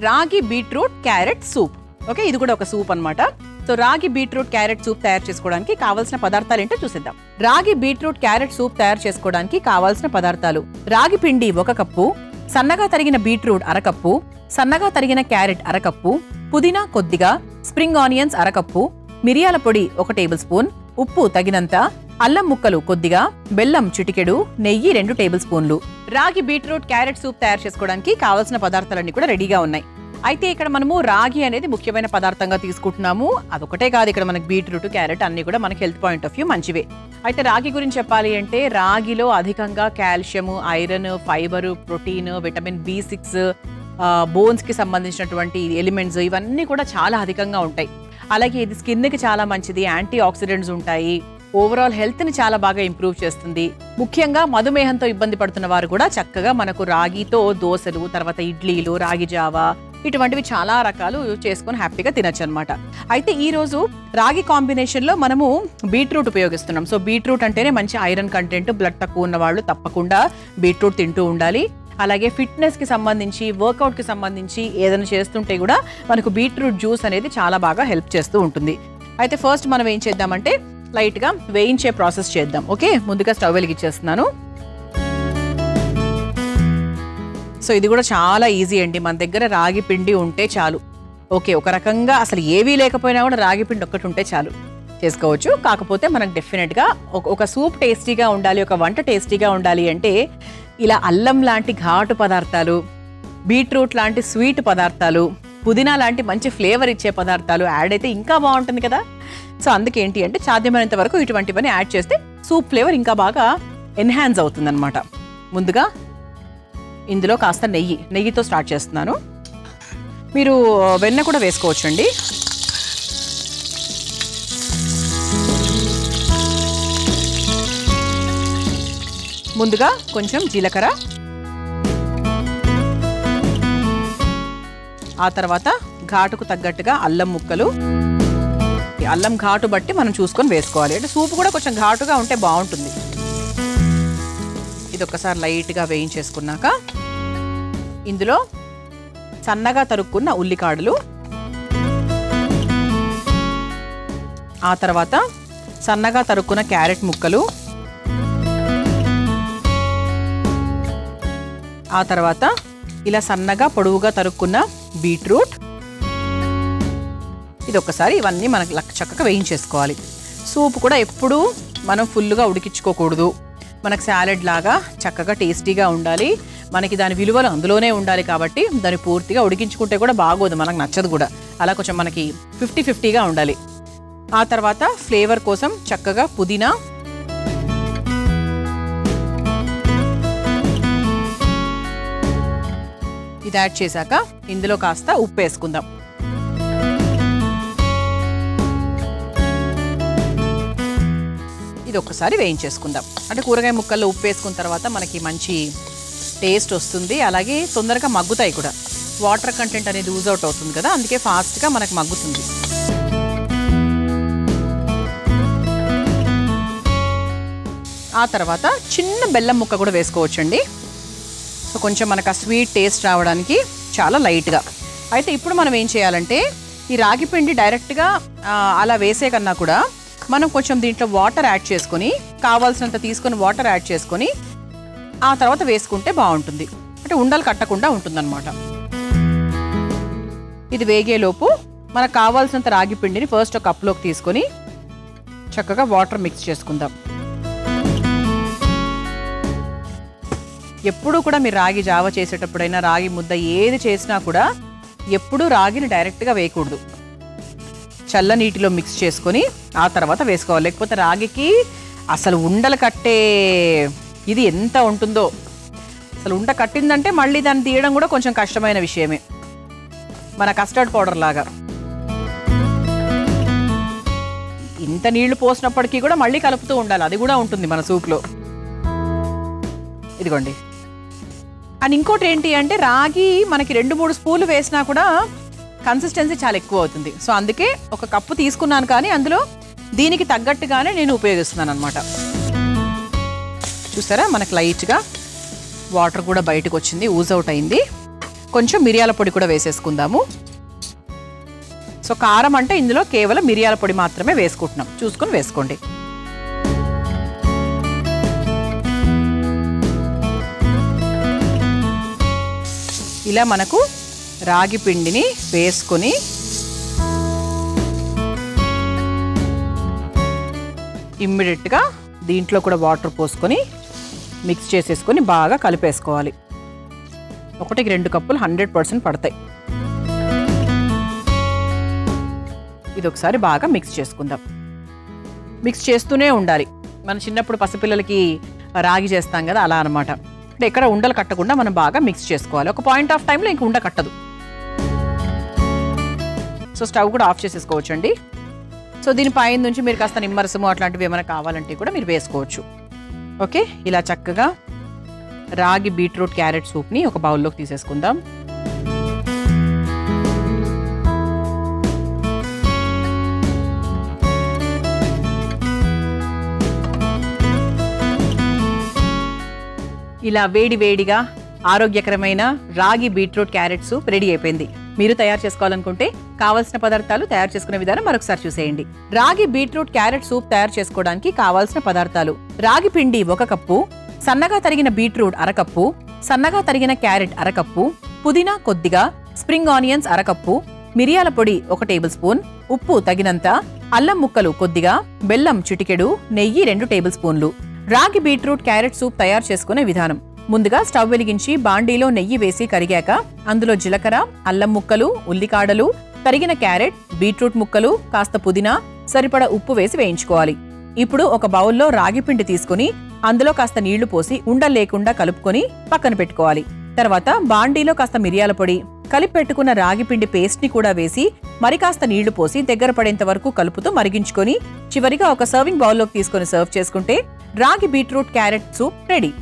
రాగి beetroot carrot soup. Okay, ఇది కూడా ఒక సూప్ అన్నమాట. సో రాగి బీట్రూట్ క్యారెట్ సూప్ తయారు చేసుకోవడానికి కావాల్సిన పదార్థాలు ఏంటో చూసేద్దాం. రాగి బీట్రూట్ క్యారెట్ సూప్ తయారు చేసుకోవడానికి కావాల్సిన పదార్థాలు: రాగి పిండి 1 కప్పు, సన్నగా తరిగిన బీట్రూట్ 1/2 కప్పు, సన్నగా తరిగిన క్యారెట్ 1/2 కప్పు, పుదీనా కొద్దిగా, స్ప్రింగ్ ఆనియన్స్ 1/2 కప్పు, మిరియాల పొడి 1 టేబుల్ స్పూన్, ఉప్పు తగినంత, అల్లం ముక్కలు కొద్దిగా, బెల్లం చిటికెడు, నెయ్యి 2 టేబుల్ స్పూన్లు. రాగి బీట్రూట్ క్యారెట్ సూప్ తయారు చేసుకోవడానికి కావాల్సిన పదార్థాలన్నీ కూడా రెడీగా ఉన్నాయి. అయితే ఇక్కడ మనము రాగి అనేది ముఖ్యమైన పదార్థంగా తీసుకుంటున్నాము. అదొకటే కాదు, ఇక్కడ మనకి బీట్రూట్ క్యారెట్ అన్ని కూడా మనకి హెల్త్ పాయింట్ ఆఫ్ వ్యూ మంచివే. అయితే రాగి గురించి చెప్పాలి అంటే రాగిలో అధికంగా calcium, iron, fibre, protein, vitamin B6, bones కి సంబంధించినటువంటి ఎలిమెంట్స్ ఇవన్నీ కూడా చాలా అధికంగా ఉంటాయి. అలాగే ఇది స్కిన్ కి చాలా మంచిది, యాంటీ ఆక్సిడెంట్స్ ఉంటాయి, ఓవరాల్ హెల్త్ ని చాలా బాగా ఇంప్రూవ్ చేస్తుంది. ముఖ్యంగా మధుమేహంతో ఇబ్బంది పడుతున్న వారు కూడా చక్కగా మనకు రాగితో దోశలు, తర్వాత ఇడ్లీలు, రాగి జావా ఇటువంటివి చాలా రకాలు చేసుకొని హ్యాపీగా తినచ్చు అనమాట. అయితే ఈ రోజు రాగి కాంబినేషన్ లో మనము బీట్రూట్ ఉపయోగిస్తున్నాం. సో బీట్రూట్ అంటేనే మంచి ఐరన్ కంటెంట్, బ్లడ్ తక్కువ ఉన్న వాళ్ళు తప్పకుండా బీట్రూట్ తింటూ ఉండాలి. అలాగే ఫిట్నెస్ కి సంబంధించి, వర్కౌట్ కి సంబంధించి ఏదైనా చేస్తుంటే కూడా మనకు బీట్రూట్ జ్యూస్ అనేది చాలా బాగా హెల్ప్ చేస్తూ ఉంటుంది. అయితే ఫస్ట్ మనం ఏం చేద్దామంటే లైట్ గా వేయించే ప్రాసెస్ చేద్దాం. ఓకే, ముందుగా స్టవ్ వెలిగించేస్తున్నాను. సో ఇది కూడా చాలా ఈజీ అండి, మన దగ్గర రాగి పిండి ఉంటే చాలు. ఓకే, ఒక రకంగా అసలు ఏవీ లేకపోయినా కూడా రాగి పిండి ఒక్కటి ఉంటే చాలు చేసుకోవచ్చు. కాకపోతే మనకు డెఫినెట్గా ఒక సూప్ టేస్టీగా ఉండాలి, ఒక వంట టేస్టీగా ఉండాలి అంటే ఇలా అల్లం లాంటి ఘాటు పదార్థాలు, బీట్రూట్ లాంటి స్వీట్ పదార్థాలు, పుదీనా లాంటి మంచి ఫ్లేవర్ ఇచ్చే పదార్థాలు యాడ్ అయితే ఇంకా బాగుంటుంది కదా. సో అందుకేంటి అంటే సాధ్యమైనంత వరకు ఇటువంటివన్నీ యాడ్ చేస్తే సూప్ ఫ్లేవర్ ఇంకా బాగా ఎన్హాన్స్ అవుతుంది అనమాట. ముందుగా ఇందులో కాస్త నెయ్యితో స్టార్ట్ చేస్తున్నాను. మీరు వెన్న కూడా వేసుకోవచ్చండి. ముందుగా కొంచెం జీలకర్ర, ఆ తర్వాత ఘాటుకు తగ్గట్టుగా అల్లం ముక్కలు. అల్లం ఘాటు బట్టి మనం చూసుకొని వేసుకోవాలి, అంటే సూప్ కూడా కొంచెం ఘాటుగా ఉంటే బాగుంటుంది. ఇది ఒక్కసారి లైట్గా వేయించేసుకున్నాక ఇందులో సన్నగా తరుక్కున్న ఉల్లికాడలు, ఆ తర్వాత సన్నగా తరుక్కున్న క్యారెట్ ముక్కలు, ఆ తర్వాత ఇలా సన్నగా పొడవుగా తరుక్కున్న బీట్రూట్. ఇది ఒక్కసారి ఇవన్నీ మనకు చక్కగా వేయించేసుకోవాలి. సూప్ కూడా ఎప్పుడూ మనం ఫుల్గా ఉడికించుకోకూడదు, మనకు సాలెడ్ లాగా చక్కగా టేస్టీగా ఉండాలి. మనకి దాని విలువలు అందులోనే ఉండాలి కాబట్టి దాన్ని పూర్తిగా ఉడికించుకుంటే కూడా బాగోదు, మనకు నచ్చదు కూడా. అలా కొంచెం మనకి 50-50గా ఉండాలి. ఆ తర్వాత ఫ్లేవర్ కోసం చక్కగా పుదీనా, ఇది యాడ్ చేశాక ఇందులో కాస్త ఉప్పు వేసుకుందాం. ఇది ఒక్కసారి వేయించేసుకుందాం. అంటే కూరగాయ ముక్కల్లో ఉప్పు వేసుకున్న తర్వాత మనకి మంచి టేస్ట్ వస్తుంది, అలాగే తొందరగా మగ్గుతాయి కూడా. వాటర్ కంటెంట్ అనేది లూజ్ అవుట్ అవుతుంది కదా, అందుకే ఫాస్ట్గా మనకు మగ్గుతుంది. ఆ తర్వాత చిన్న బెల్లం ముక్క కూడా వేసుకోవచ్చండి. సో కొంచెం మనకు ఆ స్వీట్ టేస్ట్ రావడానికి చాలా లైట్గా. అయితే ఇప్పుడు మనం ఏం చేయాలంటే ఈ రాగి పిండి డైరెక్ట్గా అలా వేసే కన్నా కూడా మనం కొంచెం దీంట్లో వాటర్ యాడ్ చేసుకొని, కావాల్సినంత తీసుకొని వాటర్ యాడ్ చేసుకొని ఆ తర్వాత వేసుకుంటే బాగుంటుంది, అంటే ఉండలు కట్టకుండా ఉంటుందన్నమాట. ఇది వేగేలోపు మనకు కావాల్సినంత రాగి పిండిని ఫస్ట్ ఒక కప్లోకి తీసుకొని చక్కగా వాటర్ మిక్స్ చేసుకుందాం. ఎప్పుడూ కూడా మీరు రాగి జావ చేసేటప్పుడైనా, రాగి ముద్ద ఏది చేసినా కూడా ఎప్పుడూ రాగిని డైరెక్ట్గా వేయకూడదు, చల్ల నీటిలో మిక్స్ చేసుకొని ఆ తర్వాత వేసుకోవాలి. లేకపోతే రాగికి అసలు ఉండలు కట్టే ఇది ఎంత ఉంటుందో, అసలు ఉండ కట్టిందంటే మళ్ళీ దాన్ని తీయడం కూడా కొంచెం కష్టమైన విషయమే, మన కస్టర్డ్ పౌడర్ లాగా. ఇంత నీళ్లు పోసినప్పటికీ కూడా మళ్ళీ కలుపుతూ ఉండాలి, అది కూడా ఉంటుంది మన సూప్లో. ఇదిగోండి. అండ్ ఇంకోటి ఏంటి అంటే రాగి మనకి 2-3 స్పూన్లు వేసినా కూడా కన్సిస్టెన్సీ చాలా ఎక్కువ అవుతుంది. సో అందుకే ఒక కప్పు తీసుకున్నాను, కానీ అందులో దీనికి తగ్గట్టుగానే నేను ఉపయోగిస్తున్నాను అనమాట. చూసారా మనకు లైట్గా వాటర్ కూడా బయటకు వచ్చింది, ఊజ్ అవుట్ అయింది. కొంచెం మిరియాల పొడి కూడా వేసేసుకుందాము. సో కారం అంటే ఇందులో కేవలం మిరియాల పొడి మాత్రమే వేసుకుంటున్నాం, చూసుకొని వేసుకోండి. ఇలా మనకు రాగి పిండిని వేసుకొని ఇమ్మీడియట్గా దీంట్లో కూడా వాటర్ పోసుకొని మిక్స్ చేసేసుకొని బాగా కలిపేసుకోవాలి. 1-2 కప్పులు 100% పడతాయి. ఇది ఒకసారి బాగా మిక్స్ చేసుకుందాం. మిక్స్ చేస్తూనే ఉండాలి. మనం చిన్నప్పుడు పసిపిల్లలకి రాగి చేస్తాం కదా, అలా అనమాట. అంటే ఎక్కడ ఉండలు కట్టకుండా మనం బాగా మిక్స్ చేసుకోవాలి. ఒక పాయింట్ ఆఫ్ టైంలో ఇంక ఉండ కట్టదు. సో స్టవ్ కూడా ఆఫ్ చేసేసుకోవచ్చండి. సో దీనిపైన నుంచి మీరు కాస్త నిమ్మరసము అట్లాంటివి ఏమైనా కావాలంటే కూడా మీరు వేసుకోవచ్చు. ఓకే, ఇలా చక్కగా రాగి బీట్రూట్ క్యారెట్ సూప్ని ఒక బౌల్లోకి తీసేసుకుందాం. ఇలా వేడి వేడిగా ఆరోగ్యకరమైన రాగి బీట్రూట్ క్యారెట్ సూప్ రెడీ అయిపోయింది. మీరు తయారు చేసుకోవాలనుకుంటే కావాల్సిన పదార్థాలు, తయారు చేసుకునే విధానం మరొకసారి చూసేయండి. రాగి బీట్రూట్ క్యారెట్ సూప్ తయారు చేసుకోవడానికి కావాల్సిన పదార్థాలు: రాగి పిండి 1 కప్పు, సన్నగా తరిగిన బీట్రూట్ 1/2 కప్పు, సన్నగా తరిగిన క్యారెట్ 1/2 కప్పు, పుదీనా కొద్దిగా, స్ప్రింగ్ ఆనియన్స్ 1/2 కప్పు, మిరియాల పొడి 1 టేబుల్ స్పూన్, ఉప్పు తగినంత, అల్లం ముక్కలు కొద్దిగా, బెల్లం చిటికెడు, నెయ్యి 2 టేబుల్ స్పూన్లు. రాగి బీట్రూట్ క్యారెట్ సూప్ తయారు చేసుకునే విధానం: ముందుగా స్టవ్ వెలిగించి బాండీలో నెయ్యి వేసి కరిగాక అందులో జీలకర్ర, అల్లం ముక్కలు, ఉల్లికాడలు, తరిగిన క్యారెట్, బీట్రూట్ ముక్కలు, కాస్త పుదీనా, సరిపడా ఉప్పు వేసి వేయించుకోవాలి. ఇప్పుడు ఒక బౌల్లో రాగి పిండి తీసుకుని అందులో కాస్త నీళ్లు పోసి ఉండలు లేకుండా కలుపుకొని పక్కన పెట్టుకోవాలి. తర్వాత బాండీలో కాస్త మిరియాల పొడి, కలిపి పెట్టుకున్న రాగి పిండి పేస్ట్ ని కూడా వేసి మరి కాస్త నీళ్లు పోసి దగ్గర పడేంత వరకు కలుపుతూ మరిగించుకొని చివరిగా ఒక సర్వింగ్ బౌల్లోకి తీసుకొని సర్వ్ చేసుకుంటే రాగి బీట్రూట్ క్యారెట్ సూప్ రెడీ.